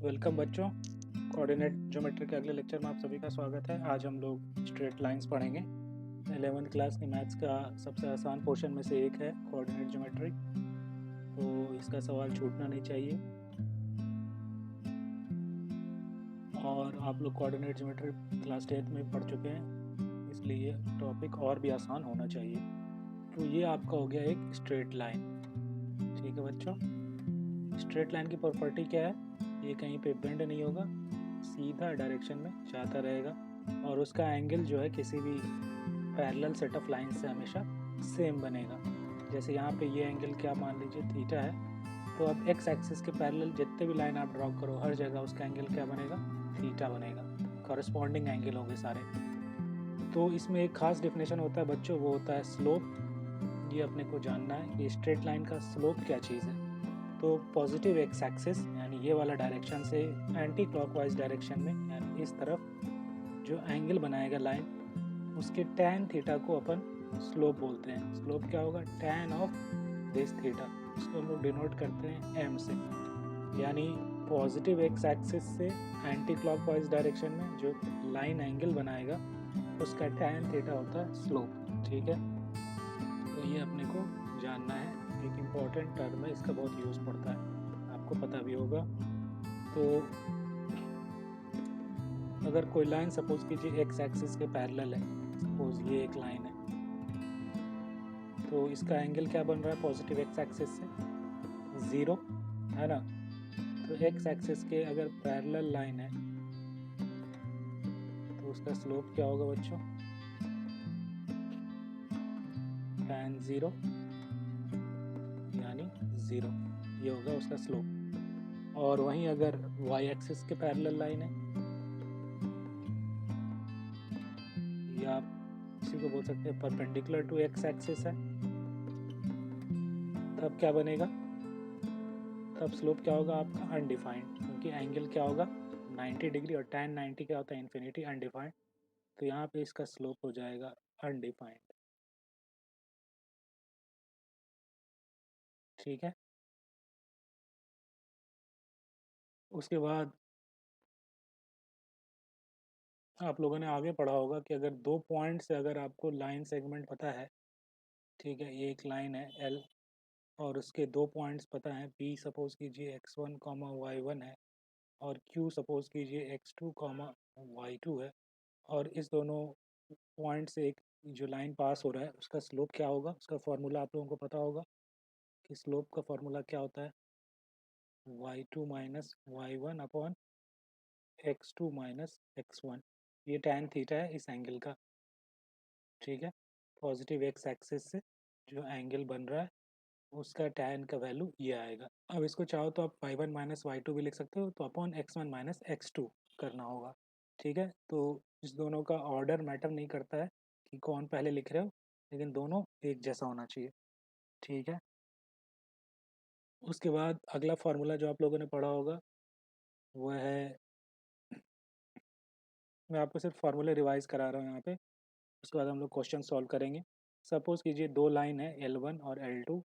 Welcome बच्चों। Coordinate geometry के अगले लेक्चर में आप सभी का स्वागत है। आज हम लोग स्ट्रेट लाइंस पढ़ेंगे। 11th क्लास की मैथ्स का सबसे आसान पोर्शन में से एक है कोऑर्डिनेट ज्योमेट्री, तो इसका सवाल छूटना नहीं चाहिए। और आप लोग कोऑर्डिनेट ज्योमेट्री क्लास 10th में पढ़ चुके हैं, इसलिए टॉपिक और भी आसान होना चाहिए। तो ये आपका हो गया एक स्ट्रेट लाइन। ठीक है बच्चों, स्ट्रेट लाइन की प्रॉपर्टी क्या है? ये कहीं पे बेंड नहीं होगा, सीधा डायरेक्शन में जाता रहेगा और उसका एंगल जो है किसी भी पैरेलल सेट ऑफ लाइन से हमेशा सेम बनेगा। जैसे यहाँ पे ये एंगल क्या मान लीजिए थीटा है, तो अब एक्स एक्सिस के पैरेलल जितने भी लाइन आप ड्रॉ करो हर जगह उसका एंगल क्या बनेगा? थीटा बनेगा। कॉरस्पॉन्डिंग एंगल होंगे सारे। तो इसमें एक खास डेफिनेशन होता है बच्चों, वो होता है स्लोप। ये अपने को जानना है कि स्ट्रेट लाइन का स्लोप क्या चीज़ है। तो पॉजिटिव एक्स एक्सिस यानी ये वाला डायरेक्शन से एंटी क्लॉकवाइज डायरेक्शन में यानी इस तरफ जो एंगल बनाएगा लाइन, उसके टैन थीटा को अपन स्लोप बोलते हैं। स्लोप क्या होगा? Tan of this theta. इसको हम लोग डिनोट करते हैं एम से। यानी पॉजिटिव एक्स एक्सिस से एंटी क्लॉकवाइज डायरेक्शन में जो लाइन एंगल बनाएगा उसका टैन थीटा होता है स्लोप। ठीक है, तो ये अपने को जानना है। एक इम्पॉर्टेंट टर्म है, इसका बहुत यूज़ पड़ता है, आपको पता भी होगा। तो अगर कोई लाइन सपोज कीजिए एक्स एक्सिस के पैरेलल है, सपोज ये एक लाइन है, तो इसका एंगल क्या बन रहा है पॉजिटिव एक्स एक्सिस से? 0 है ना। तो एक्स एक्सिस के अगर पैरेलल लाइन है तो उसका स्लोप क्या होगा बच्चों? tan 0 यानी 0, ये होगा उसका स्लोप। और वहीं अगर वाई एक्सिस के पैरेलल लाइन है, या आप इसी को बोल सकते हैं परपेंडिकुलर टू एक्स एक्सिस है, तब क्या बनेगा? तब स्लोप क्या होगा आपका? अनडिफाइंड, क्योंकि एंगल क्या होगा? 90 डिग्री, और tan 90 क्या होता है? Infinity, undefined. तो यहाँ पे इसका स्लोप हो जाएगा अनडिफाइंड। ठीक है, उसके बाद आप लोगों ने आगे पढ़ा होगा कि अगर दो पॉइंट से अगर आपको लाइन सेगमेंट पता है, ठीक है, ये एक लाइन है एल और उसके दो पॉइंट्स पता है, पी सपोज कीजिए x1 कॉमा y1 है और q सपोज कीजिए x2 कॉमा y2 है, और इस दोनों पॉइंट से एक जो लाइन पास हो रहा है उसका स्लोप क्या होगा? उसका फॉर्मूला आप लोगों को पता होगा कि स्लोप का फॉर्मूला क्या होता है? y2 minus y1 upon x2 minus x1। ये tan थीटा है इस एंगल का। ठीक है, पॉजिटिव एक्स एक्सिस से जो एंगल बन रहा है उसका tan का वैल्यू ये आएगा। अब इसको चाहो तो आप y1 माइनस y2 भी लिख सकते हो, तो अपॉन x1 माइनस x2 करना होगा। ठीक है, तो इस दोनों का ऑर्डर मैटर नहीं करता है कि कौन पहले लिख रहे हो, लेकिन दोनों एक जैसा होना चाहिए। ठीक है, उसके बाद अगला फार्मूला जो आप लोगों ने पढ़ा होगा वो है, मैं आपको सिर्फ फार्मूले रिवाइज करा रहा हूँ यहाँ पे, उसके बाद हम लोग क्वेश्चन सॉल्व करेंगे। सपोज कीजिए दो लाइन है L1 और L2,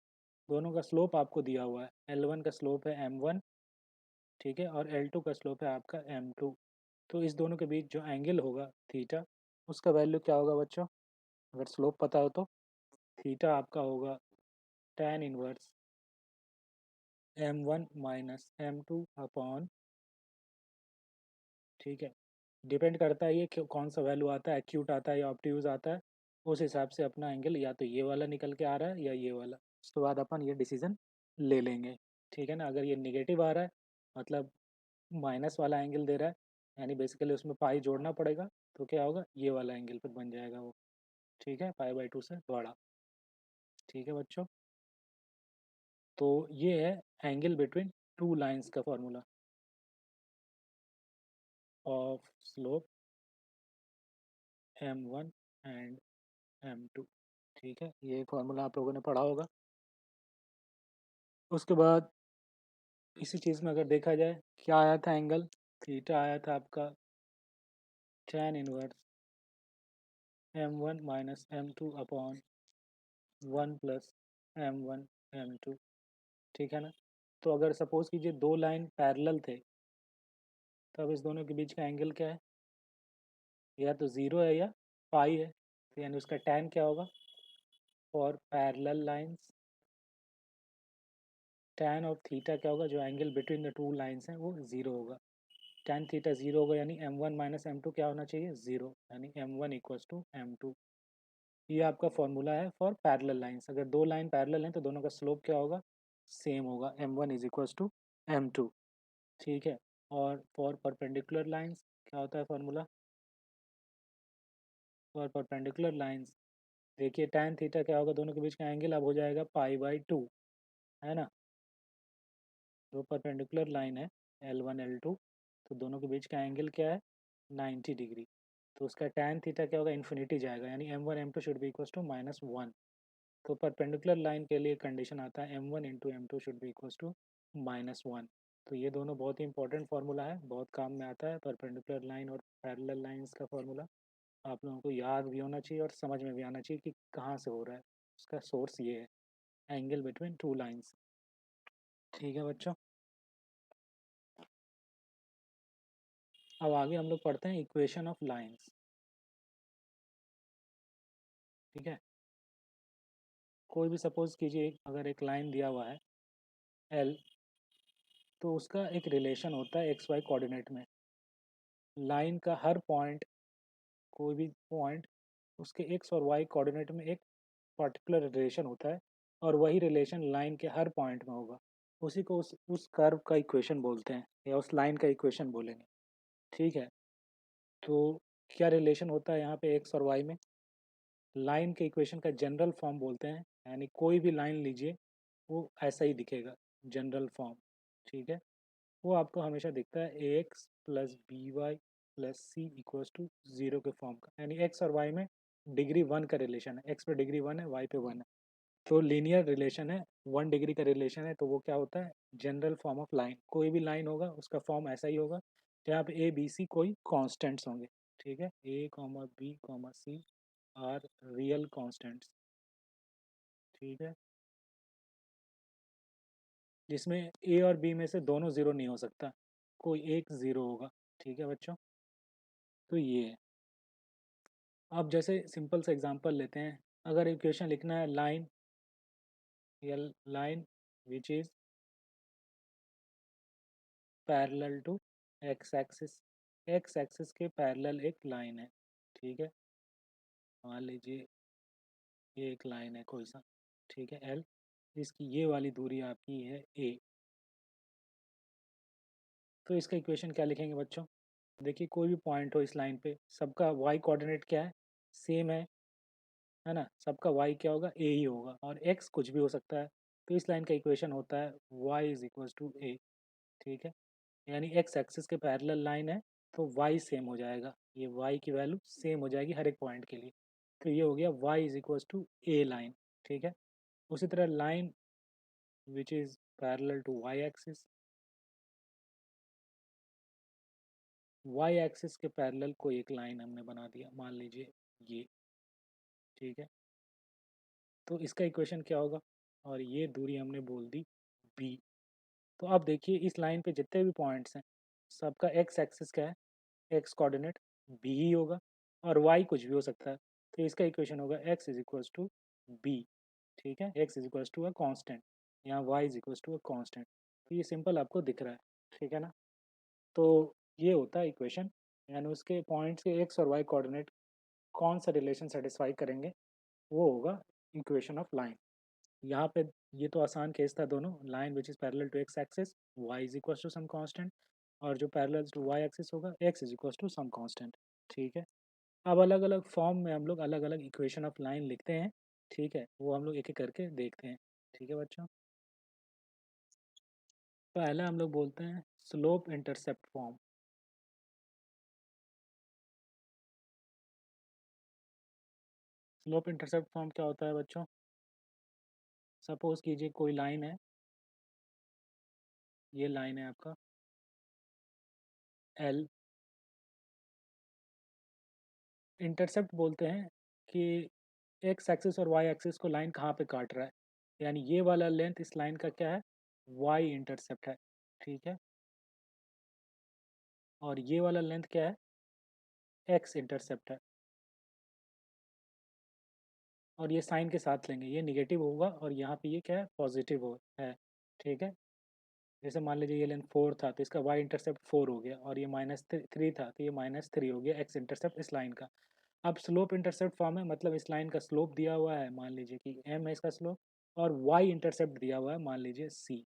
दोनों का स्लोप आपको दिया हुआ है। L1 का स्लोप है m1, ठीक है, और L2 का स्लोप है आपका m2। तो इस दोनों के बीच जो एंगल होगा थीटा, उसका वैल्यू क्या होगा बच्चों? अगर स्लोप पता हो तो थीटा आपका होगा tan inverse m1 minus m2 upon, ठीक है, डिपेंड करता है ये कौन सा वैल्यू आता है, एक्यूट आता है या ऑब्ट्यूज आता है, उस हिसाब से अपना एंगल या तो ये वाला निकल के आ रहा है या ये वाला, उसके बाद अपन ये डिसीजन ले लेंगे। ठीक है ना, अगर ये निगेटिव आ रहा है मतलब माइनस वाला एंगल दे रहा है, यानी बेसिकली उसमें पाई जोड़ना पड़ेगा, तो क्या होगा? ये वाला एंगल फिर बन जाएगा वो। ठीक है, पाई/2 से बड़ा। ठीक है बच्चों, तो ये है एंगल बिटवीन टू लाइंस का formula of slope m1 and m2। ठीक है, ये फॉर्मूला आप लोगों ने पढ़ा होगा। उसके बाद इसी चीज़ में अगर देखा जाए क्या आया था एंगल, थीटा आया था आपका tan inverse m1 minus m2 upon 1 plus m1 m2। ठीक है ना, तो अगर सपोज कीजिए दो लाइन पैरेलल थे, तो अब इस दोनों के बीच का एंगल क्या है, या तो ज़ीरो है या पाई है, तो यानी उसका tan क्या होगा for parallel lines, tan of theta क्या होगा, जो angle between the two lines हैं वो ज़ीरो होगा। tan थीटा ज़ीरो होगा यानी m1 माइनस m2 क्या होना चाहिए, ज़ीरो, यानी m1 इक्वल्स टू m2। ये आपका फॉर्मूला है फॉर पैरेलल लाइंस। अगर दो लाइन पैरेलल हैं तो दोनों का स्लोप क्या होगा, सेम होगा, m1 is equals to m2। ठीक है। और फॉर परपेंडिकुलर लाइंस क्या होता है फॉर्मूला, फॉर परपेंडिकुलर लाइंस देखिए tan थीटा क्या होगा, दोनों के बीच का एंगल अब हो जाएगा पाई/2, है ना। दो परपेंडिकुलर लाइन है L1 L2, तो दोनों के बीच का एंगल क्या है 90 डिग्री, तो उसका tan थीटा क्या होगा, इन्फिनिटी जाएगा, यानी m1 m2 should be equals to -1। तो परपेंडिकुलर लाइन के लिए कंडीशन आता है m1 into m2 should be equals to -1। तो ये दोनों बहुत ही इंपॉर्टेंट फार्मूला है, बहुत काम में आता है परपेंडिकुलर लाइन और पैरेलल लाइंस का फार्मूला। आप लोगों को याद भी होना चाहिए और समझ में भी आना चाहिए कि कहाँ से हो रहा है, उसका सोर्स ये है, एंगल बिटवीन टू लाइंस। ठीक है बच्चों, अब आगे हम लोग पढ़ते हैं इक्वेशन ऑफ लाइंस। ठीक है, कोई भी सपोज कीजिए अगर एक लाइन दिया हुआ है L, तो उसका एक रिलेशन होता है एक्स वाई कोऑर्डिनेट में। लाइन का हर पॉइंट, कोई भी पॉइंट, उसके एक्स और वाई कोऑर्डिनेट में एक पर्टिकुलर रिलेशन होता है, और वही रिलेशन लाइन के हर पॉइंट में होगा। उसी को उस कर्व का इक्वेशन बोलते हैं, या उस लाइन का इक्वेशन बोलेंगे। ठीक है, तो क्या रिलेशन होता है यहाँ पे एक्स और वाई में, लाइन के इक्वेशन का जनरल फॉर्म बोलते हैं, यानी कोई भी लाइन लीजिए वो ऐसा ही दिखेगा, जनरल फॉर्म। ठीक है, वो आपको हमेशा दिखता है a x plus b y plus c equals to zero के फॉर्म का, यानी एक्स और वाई में डिग्री वन का रिलेशन है, एक्स पे डिग्री वन है, वाई पे वन है, तो लीनियर रिलेशन है, वन डिग्री का रिलेशन है, तो वो क्या होता है, जनरल फॉर्म ऑफ लाइन। कोई भी लाइन होगा उसका फॉर्म ऐसा ही होगा, जहाँ पे ए बी सी कोई कॉन्स्टेंट्स होंगे। ठीक है, a comma b comma c are real constants. ठीक है, जिसमें ए और बी में से दोनों ज़ीरो नहीं हो सकता, कोई एक ज़ीरो होगा। ठीक है बच्चों, तो ये है। अब जैसे सिंपल सा एग्जांपल लेते हैं, अगर इक्वेशन लिखना है लाइन, या line which is parallel to x axis, x axis के पैरेलल एक लाइन है। ठीक है, मान लीजिए ये एक लाइन है कोई सा, ठीक है एल, इसकी ये वाली दूरी आपकी है ए। तो इसका इक्वेशन क्या लिखेंगे बच्चों, देखिए कोई भी पॉइंट हो इस लाइन पे, सबका वाई कोऑर्डिनेट क्या है, सेम है ना, सबका वाई क्या होगा, ए ही होगा, और एक्स कुछ भी हो सकता है। तो इस लाइन का इक्वेशन होता है वाई इज इक्वल्स टू ए। ठीक है, यानी एक्स एक्सिस के पैरेलल लाइन है, तो वाई सेम हो जाएगा, ये वाई की वैल्यू सेम हो जाएगी हर एक पॉइंट के लिए, तो ये हो गया y is equals to a line. ठीक है, उसी तरह line which is parallel to y axis, y axis के पैरेलल कोई एक लाइन हमने बना दिया, मान लीजिए ये। ठीक है, तो इसका इक्वेशन क्या होगा, और ये दूरी हमने बोल दी बी। तो अब देखिए इस लाइन पे जितने भी पॉइंट्स हैं, सबका एक्स एक्सिस क्या है, एक्स कोऑर्डिनेट बी ही होगा, और वाई कुछ भी हो सकता है, तो इसका इक्वेशन होगा x is equals to b. ठीक है, x is equals to a constant, यहाँ y is equals to a constant, तो ये सिंपल आपको दिख रहा है। ठीक है ना, तो ये होता है इक्वेशन, यानी उसके पॉइंट्स के एक्स और वाई कोऑर्डिनेट कौन सा रिलेशन सेटिस्फाई करेंगे, वो होगा इक्वेशन ऑफ लाइन। यहाँ पे ये तो आसान केस था, दोनों line which is parallel to x axis y is equal to some constant, और जो पैरेलल टू वाई एक्सिस होगा x is equal to some constant. ठीक है, अब अलग अलग फॉर्म में हम लोग अलग अलग इक्वेशन ऑफ लाइन लिखते हैं। ठीक है, वो हम लोग एक एक करके देखते हैं। ठीक है बच्चों, पहले हम लोग बोलते हैं slope intercept form. Slope intercept form क्या होता है बच्चों, सपोज कीजिए कोई लाइन है, ये लाइन है आपका एल, इंटरसेप्ट बोलते हैं कि एक्स एक्सिस और वाई एक्सिस को लाइन कहाँ पे काट रहा है, यानी ये वाला लेंथ इस लाइन का क्या है, वाई इंटरसेप्ट है। ठीक है, और ये वाला लेंथ क्या है, एक्स इंटरसेप्ट है, और ये साइन के साथ लेंगे, ये निगेटिव होगा और यहाँ पे ये क्या है, पॉजिटिव हो है। ठीक है, जैसे मान लीजिए ये लेंथ 4 था तो इसका y इंटरसेप्ट 4 हो गया, और ये -3 था तो ये -3 हो गया x इंटरसेप्ट इस लाइन का। अब स्लोप इंटरसेप्ट फॉर्म है, मतलब इस लाइन का स्लोप दिया हुआ है, मान लीजिए कि m है इसका स्लोप, और y इंटरसेप्ट दिया हुआ है, मान लीजिए c।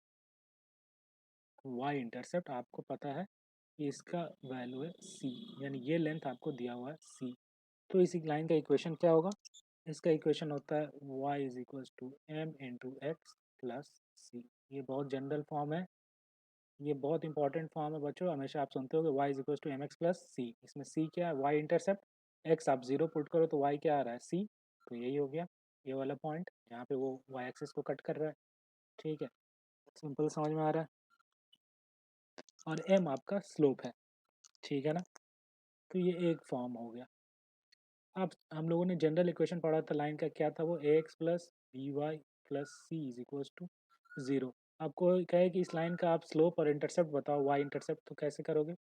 y इंटरसेप्ट आपको पता है कि इसका वैल्यू है c, यानी ये लेंथ आपको दिया हुआ है c। तो इसी लाइन का इक्वेशन क्या होगा, इसका इक्वेशन होता है y is equal to m into x plus c. ये बहुत जनरल फॉर्म है, ये बहुत इंपॉर्टेंट फॉर्म है बच्चों, हमेशा आप सुनते हो कि y is equal to m x plus c. इसमें c क्या है, y इंटरसेप्ट, x आप 0 पुट करो तो y क्या आ रहा है, c। तो यही हो गया ये वाला पॉइंट जहाँ पे वो y एक्सिस को कट कर रहा है। ठीक है, सिंपल समझ में आ रहा है, और m आपका स्लोप है। ठीक है ना, तो ये एक फॉर्म हो गया। अब हम लोगों ने जनरल इक्वेशन पढ़ा था लाइन का, क्या था वो, a x plus b y plus c is equal to 0। आपको कहे कि इस लाइन का आप स्लोप और इंटरसेप्ट बताओ, वाई इंटरसेप्ट, तो कैसे करोगे,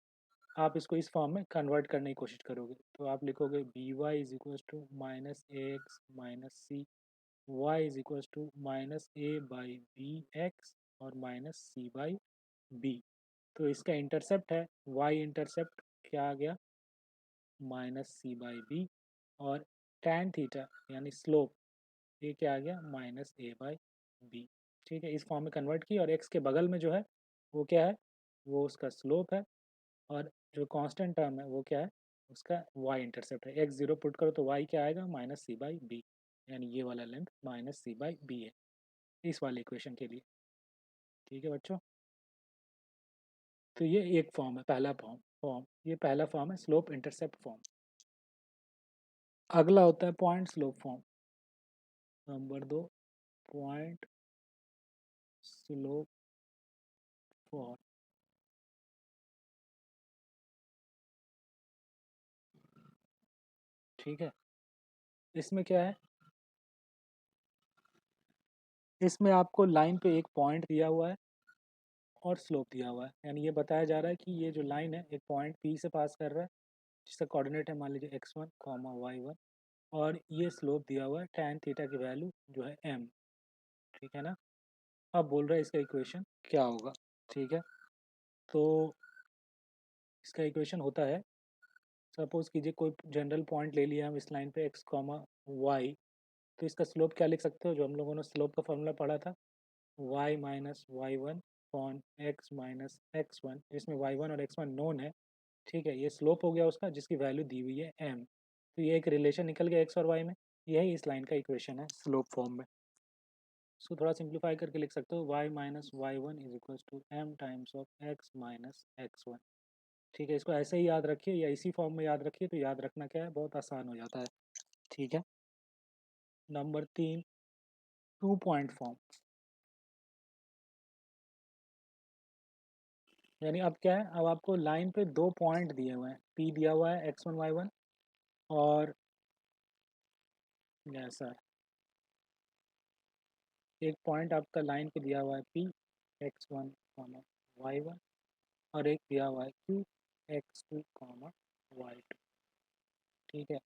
आप इसको इस फॉर्म में कन्वर्ट करने की कोशिश करोगे। तो आप लिखोगे b y is equal to minus a x minus c, y is equal to minus a by b x और माइनस सी बाई बी। तो इसका इंटरसेप्ट है, वाई इंटरसेप्ट क्या आ गया, माइनस सी बाई बी, और tan थीटा यानी slope ये क्या आ गया, माइनस ए बाई बी। ठीक है, इस फॉर्म में कन्वर्ट की, और x के बगल में जो है वो क्या है, वो उसका स्लोप है, और जो कांस्टेंट टर्म है वो क्या है, उसका y इंटरसेप्ट है। x 0 पुट करो तो y क्या आएगा, माइनस सी बाई बी, यानी ये वाला length minus c by b है इस वाले इक्वेशन के लिए। ठीक है बच्चों, तो ये एक फॉर्म है, पहला फॉर्म ये पहला फॉर्म है, स्लोप इंटरसेप्ट फॉर्म। अगला होता है point slope form. Number 2, point slope form. ठीक है, इसमें क्या है, इसमें आपको लाइन पे एक पॉइंट दिया हुआ है और स्लोप दिया हुआ है, यानी ये बताया जा रहा है कि ये जो लाइन है एक पॉइंट P से पास कर रहा है, जिसका कोऑर्डिनेट है मान लीजिए x1 y1, और ये स्लोप दिया हुआ है tan थीटा की वैल्यू जो है m। ठीक है ना, अब बोल रहा है इसका इक्वेशन क्या होगा। ठीक है, तो इसका इक्वेशन होता है, सपोज कीजिए कोई जनरल पॉइंट ले लिया हम इस लाइन पे x y, तो इसका स्लोप क्या लिख सकते हो, जो हम लोगों ने स्लोप का फॉर्मूला पढ़ा था, y minus y one upon x minus x one, जिसमें y1 और x1 नोन है। ठीक है, ये स्लोप हो गया उसका जिसकी वैल्यू दी हुई है m। तो ये एक रिलेशन निकल गया x और y में, यही इस लाइन का इक्वेशन है स्लोप फॉर्म में। इसको थोड़ा सिंप्लीफाई करके लिख सकते हो, y minus y one is equal to m times of x minus x one. ठीक है, इसको ऐसे ही याद रखिए या इसी फॉर्म में याद रखिए, तो याद रखना क्या है, बहुत आसान हो जाता है। ठीक है, नंबर 3, 2 पॉइंट फॉर्म। यानी अब क्या है, अब आपको लाइन पे 2 पॉइंट दिए हुए हैं, P दिया हुआ है x1 y1, और ऐसा एक पॉइंट आपका लाइन पे दिया हुआ है P x1 y1, और एक दिया हुआ है Q x2 y2। ठीक है,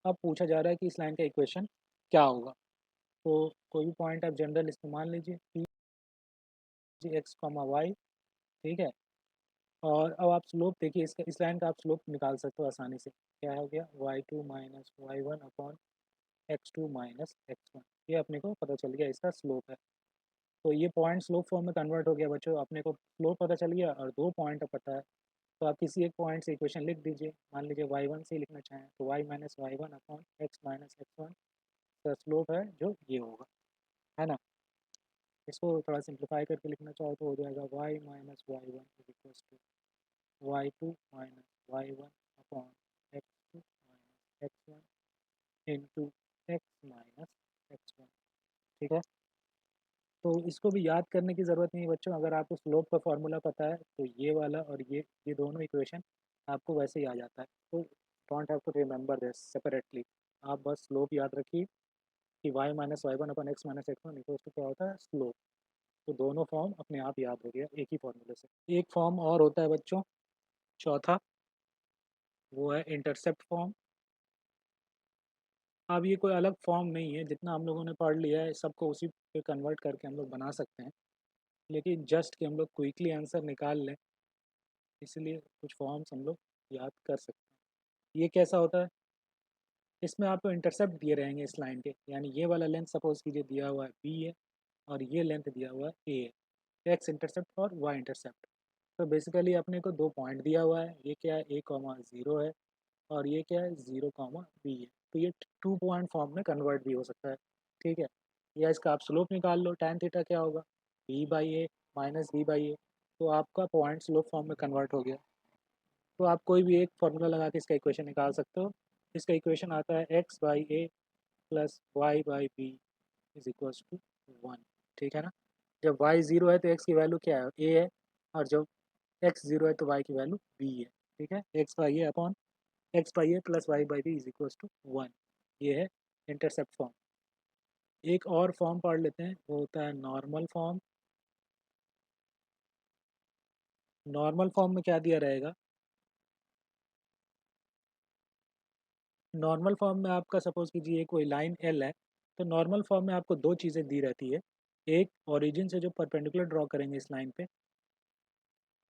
अब पूछा जा रहा है कि इस लाइन का इक्वेशन क्या होगा। तो कोई भी पॉइंट आप जनरल इस्तेमाल लीजिए, P x y। ठीक है, और अब आप स्लोप देखिए, इसका इस लाइन का आप स्लोप निकाल सकते हो आसानी से, क्या हो गया, y2 minus y one upon x2 minus x1, ये अपने को पता चल गया इसका स्लोप है। तो ये पॉइंट स्लोप फॉर्म में कन्वर्ट हो गया बच्चों, अपने को स्लोप पता चल गया और 2 पॉइंट पता है। तो आप किसी एक पॉइंट से इक्वेशन लिख दीजिए, मान लीजिए y1 से लिखना चाहें तो y minus y one upon x minus x one का स्लोप है जो ये होगा, है ना। इसको थोड़ा सिंप्लीफाई करके लिखना चाहो तो हो जाएगा y minus y one is equal to y2 minus y one upon x2 minus x one into x minus x one. ठीक है, तो इसको भी याद करने की ज़रूरत नहीं है बच्चों, अगर आपको स्लोप का फार्मूला पता है तो ये वाला और ये दोनों इक्वेशन आपको वैसे ही आ जाता है। तो don't have to remember this separately, आप बस स्लोप याद रखिए कि y minus y one upon x minus x one equals to क्या होता है, स्लोप। तो दोनों फॉर्म अपने आप याद हो गया एक ही फॉर्मूले से। एक फॉर्म और होता है बच्चों, चौथा वो है इंटरसेप्ट फॉर्म। अब ये कोई अलग फॉर्म नहीं है, जितना हम लोगों ने पढ़ लिया है सबको उसी पे कन्वर्ट करके हम लोग बना सकते हैं, लेकिन जस्ट कि हम लोग क्विकली आंसर निकाल लें इसलिए कुछ फॉर्म्स हम लोग याद कर सकते हैं। ये कैसा होता है, इसमें आपको इंटरसेप्ट दिए रहेंगे इस लाइन के, यानी ये वाला लेंथ सपोज कीजिए दिया हुआ है बी है और ये लेंथ दिया हुआ है ए है, एक्स इंटरसेप्ट और वाई इंटरसेप्ट। तो बेसिकली अपने को दो पॉइंट दिया हुआ है, ये क्या है ए कॉमा ज़ीरो है और ये क्या है ज़ीरो कॉमा बी है। तो ये 2 पॉइंट फॉर्म में कन्वर्ट भी हो सकता है, ठीक है। या इसका आप स्लोप निकाल लो, tan थीटा क्या होगा b by a minus b by a, तो आपका पॉइंट स्लोप फॉर्म में कन्वर्ट हो गया। तो आप कोई भी एक फार्मूला लगा के इसका इक्वेशन निकाल सकते हो। इसका इक्वेशन आता है x by a plus y by b is equals to 1, ठीक है ना। जब वाई ज़ीरो है तो एक्स की वैल्यू क्या है ए है, और जब एक्स ज़ीरो है तो वाई की वैल्यू बी है, ठीक है। X by a upon x by a plus y by b is equals to 1, ये है इंटरसेप्ट फॉर्म। एक और फॉर्म पढ़ लेते हैं, वो होता है नॉर्मल फॉर्म। नॉर्मल फॉर्म में क्या दिया रहेगा, नॉर्मल फॉर्म में आपका सपोज कीजिए कोई लाइन एल है, तो नॉर्मल फॉर्म में आपको दो चीज़ें दी रहती है। एक ओरिजिन से जो परपेंडिकुलर ड्रॉ करेंगे इस लाइन पे,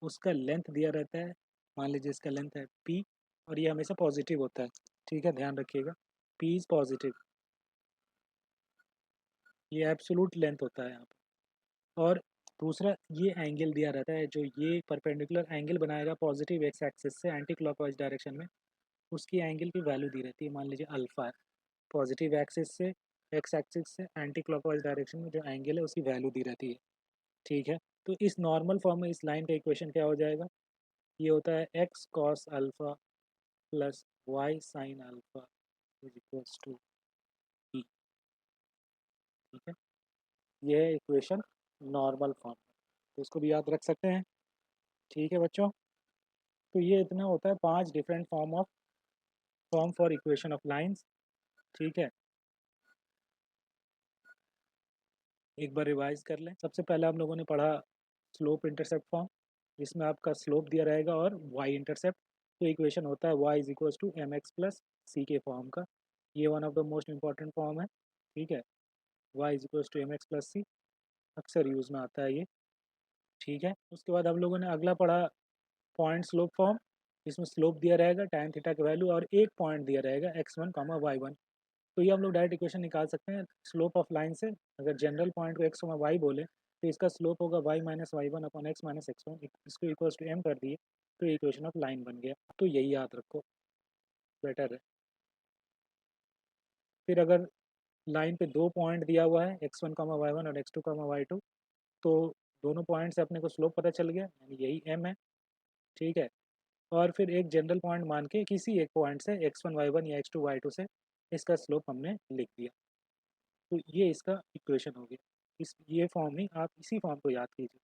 उसका लेंथ दिया रहता है, मान लीजिए इसका लेंथ है पी और ये हमेशा पॉजिटिव होता है, ठीक है, ध्यान रखिएगा पी इज़ पॉजिटिव, ये एब्सोलूट लेंथ होता है यहाँ पे। और दूसरा ये एंगल दिया रहता है, जो ये परपेंडिकुलर एंगल बनाएगा पॉजिटिव एक्स एक्सिस से एंटी क्लॉकवाइज डायरेक्शन में, उसकी एंगल की वैल्यू दी रहती है, मान लीजिए अल्फा है। पॉजिटिव एक्सिस से एक्स एक्सिस से एंटी क्लॉकवाइज डायरेक्शन में जो एंगल है उसकी वैल्यू दी रहती है, ठीक है। तो इस नॉर्मल फॉर्म में इस लाइन का इक्वेशन क्या हो जाएगा, ये होता है x cos alpha plus y sine alpha is equals to e, ठीक है। ये है इक्वेशन नॉर्मल फॉर्म, तो इसको भी याद रख सकते हैं, ठीक है बच्चों। तो ये इतना होता है 5 different form for equation of lines, ठीक है। एक बार रिवाइज कर लें। सबसे पहले हम लोगों ने पढ़ा स्लोप इंटरसेप्ट फॉर्म, जिसमें आपका स्लोप दिया रहेगा और वाई इंटरसेप्ट। तो इक्वेशन होता है y is equals to m x plus c के फॉर्म का, ये one of the most important form है, ठीक है। Y is equals to m x plus c अक्सर यूज़ में आता है ये, ठीक है। उसके बाद हम लोगों ने अगला पढ़ा पॉइंट स्लोप फॉर्म, जिसमें स्लोप दिया रहेगा tan थीटा की वैल्यू और एक पॉइंट दिया रहेगा x1 कामा y1। तो ये हम लोग डायरेक्ट इक्वेशन निकाल सकते हैं स्लोप ऑफ लाइन से। अगर जनरल पॉइंट को x वाई बोले तो इसका स्लोप होगा y minus y one upon x minus x one, इसको इक्वल्स टू m कर दिए, तो इक्वेशन ऑफ लाइन बन गया। तो यही याद रखो, बेटर है। फिर अगर लाइन पे दो पॉइंट दिया हुआ है x1 कामा वाई वन और x2 कामा वाई टू, तो दोनों पॉइंट से अपने को स्लोप पता चल गया, यानी यही m है, ठीक है। और फिर एक जनरल पॉइंट मान के किसी एक पॉइंट से x1 y1 या x2 y2 से इसका स्लोप हमने लिख दिया, तो ये इसका इक्वेशन हो गया। इस ये फॉर्म ही आप इसी फॉर्म को याद कीजिए,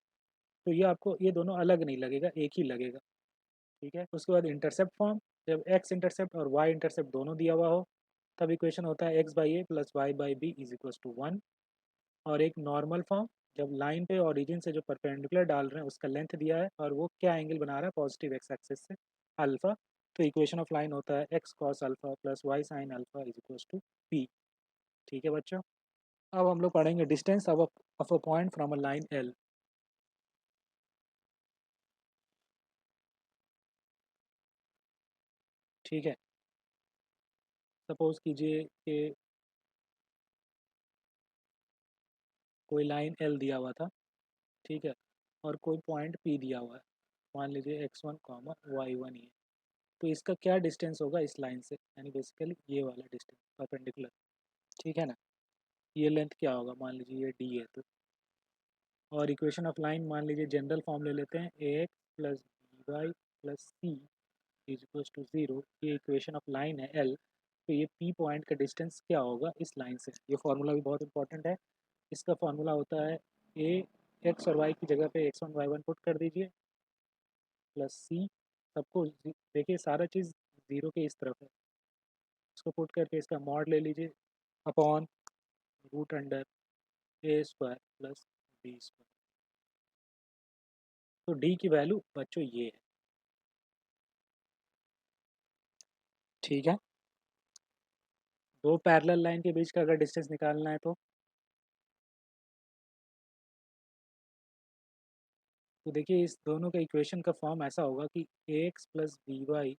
तो ये आपको ये दोनों अलग नहीं लगेगा, एक ही लगेगा, ठीक है। उसके बाद इंटरसेप्ट फॉर्म, जब एक्स इंटरसेप्ट और वाई इंटरसेप्ट दोनों दिया हुआ हो तब इक्वेशन होता है x by a plus y by b is equals to 1। और एक नॉर्मल फॉर्म, जब लाइन पे ओरिजिन से जो परपेंडिकुलर डाल रहे हैं उसका लेंथ दिया है और वो क्या एंगल बना रहा है पॉजिटिव एक्स एक्सिस से अल्फा, तो इक्वेशन ऑफ लाइन होता है x cos alpha plus y sine alpha is equals to p, ठीक है बच्चों। अब हम लोग पढ़ेंगे distance of a point from a line L, ठीक है। सपोज कीजिए कि कोई लाइन एल दिया हुआ था, ठीक है, और कोई पॉइंट पी दिया हुआ है, मान लीजिए x1 कॉमा y1 ही है। तो इसका क्या डिस्टेंस होगा इस लाइन से, यानी बेसिकली ये वाला डिस्टेंस परपेंडिकुलर, ठीक है ना। ये लेंथ क्या होगा, मान लीजिए ये डी है तो, और इक्वेशन ऑफ लाइन मान लीजिए जनरल फॉर्म ले लेते हैं a x plus b y plus c is equals to zero, ये इक्वेशन ऑफ लाइन है एल। तो ये पी पॉइंट का डिस्टेंस क्या होगा इस लाइन से, ये फार्मूला भी बहुत इंपॉर्टेंट है। इसका फार्मूला होता है ए एक्स और वाई की जगह पे x one y one put कर दीजिए प्लस सी, सबको देखिए सारा चीज़ ज़ीरो के इस तरफ है, इसको पुट करके इसका मॉड ले लीजिए upon root under a square plus b square. तो डी की वैल्यू बच्चों ये है, ठीक है। दो पैरेलल लाइन के बीच का अगर डिस्टेंस निकालना है तो देखिए इस दोनों का इक्वेशन का फॉर्म ऐसा होगा कि a x plus b y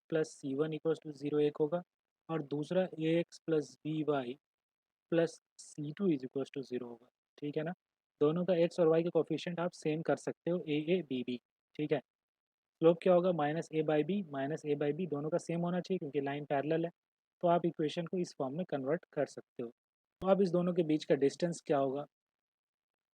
plus c one equals to zero एक होगा, और दूसरा a x plus b y plus c two is equals to zero होगा। ठीक है ना। दोनों का एक्स और वाई का कोफिशिएंट आप सेम कर सकते हो, ए बी बी। ठीक है। स्लोप क्या होगा, minus a by b. Minus a by b दोनों का सेम होना चाहिए क्योंकि लाइन पैरेलल है। तो आप इक्वेशन को इस फॉर्म में कन्वर्ट कर सकते हो। तो अब इस दोनों के बीच का डिस्टेंस क्या होगा,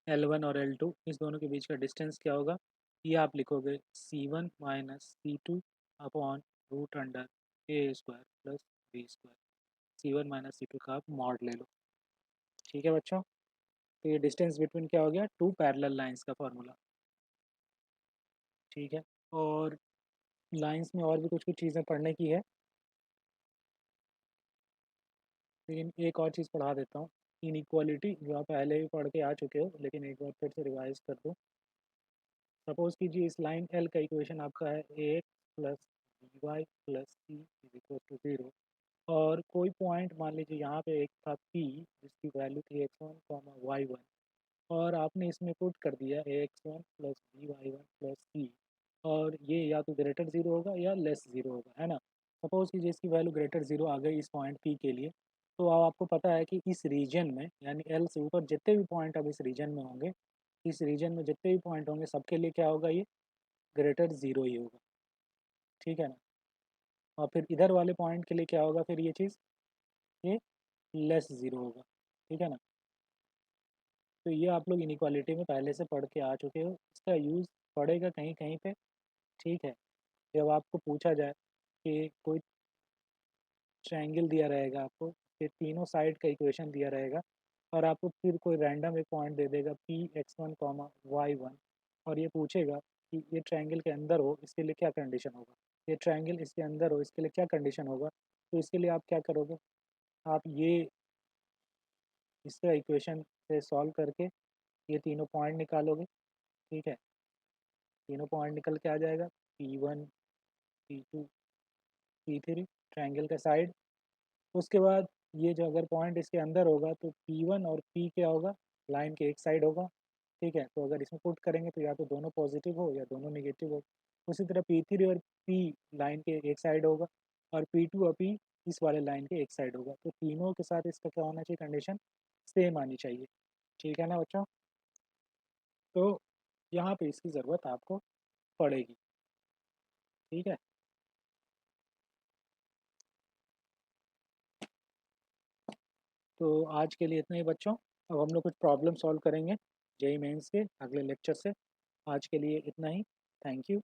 L1 और L2, इस दोनों के बीच का डिस्टेंस क्या होगा, ये आप लिखोगे C1 minus C2 upon root under a square plus b square. C1 minus C2 का आप मॉड ले लो। ठीक है बच्चों। तो ये डिस्टेंस बिटवीन क्या हो गया, टू पैरेलल लाइंस का फॉर्मूला। ठीक है। और लाइंस में और भी कुछ कुछ चीज़ें पढ़ने की है, लेकिन एक और चीज़ पढ़ा देता हूँ। इनइक्वालिटी जो आप पहले भी पढ़ के आ चुके हो, लेकिन एक बार फिर से रिवाइज कर दो। सपोज कीजिए इस लाइन एल का इक्वेशन आपका है a x plus b y plus c is equal to zero, और कोई पॉइंट मान लीजिए यहाँ पे एक था पी जिसकी वैल्यू थी x one comma y one, और आपने इसमें पुट कर दिया a x one plus b y one plus c, और ये या तो ग्रेटर ज़ीरो होगा या लेस ज़ीरो होगा, है ना। सपोज़ कीजिए इसकी वैल्यू ग्रेटर ज़ीरो आ गई इस पॉइंट पी के लिए, तो अब आपको पता है कि इस रीजन में यानी एल से ऊपर जितने भी पॉइंट अब इस रीजन में होंगे, इस रीजन में जितने भी पॉइंट होंगे सबके लिए क्या होगा, ये ग्रेटर ज़ीरो ही होगा। ठीक है ना। और फिर इधर वाले पॉइंट के लिए क्या होगा, फिर ये चीज़ ये लेस ज़ीरो होगा। ठीक है ना। तो ये आप लोग इनइक्वालिटी में पहले से पढ़ के आ चुके हो, इसका यूज़ पड़ेगा कहीं कहीं पे। ठीक है। जब आपको पूछा जाए कि कोई ट्रायंगल दिया रहेगा आपको, फिर तीनों साइड का इक्वेशन दिया रहेगा, और आपको फिर कोई रैंडम एक पॉइंट दे देगा p x one comma y one, और ये पूछेगा कि ये ट्रायंगल के अंदर हो इसके लिए क्या कंडीशन होगा, ये ट्रायंगल इसके अंदर हो इसके लिए क्या कंडीशन होगा। तो इसके लिए आप क्या करोगे, आप ये इसका इक्वेशन से सॉल्व करके ये तीनों पॉइंट निकालोगे। ठीक है। तीनों पॉइंट निकल के आ जाएगा, p one p two p three, triangle का साइड। उसके बाद ये जो अगर पॉइंट इसके अंदर होगा तो P1 और P क्या होगा, लाइन के एक साइड होगा। ठीक है। तो अगर इसमें पुट करेंगे तो या तो दोनों पॉजिटिव हो या दोनों नेगेटिव हो। उसी तरह P3 और P लाइन के एक साइड होगा, और P2 और P इस वाले लाइन के एक साइड होगा। तो तीनों के साथ इसका क्या होना चाहिए, कंडीशन सेम आनी चाहिए। ठीक है ना बच्चों। तो यहाँ पे इसकी ज़रूरत आपको पड़ेगी। ठीक है। तो आज के लिए इतना ही बच्चों। अब हम लोग कुछ प्रॉब्लम सॉल्व करेंगे जेई मेंस के अगले लेक्चर से। आज के लिए इतना ही। Thank you.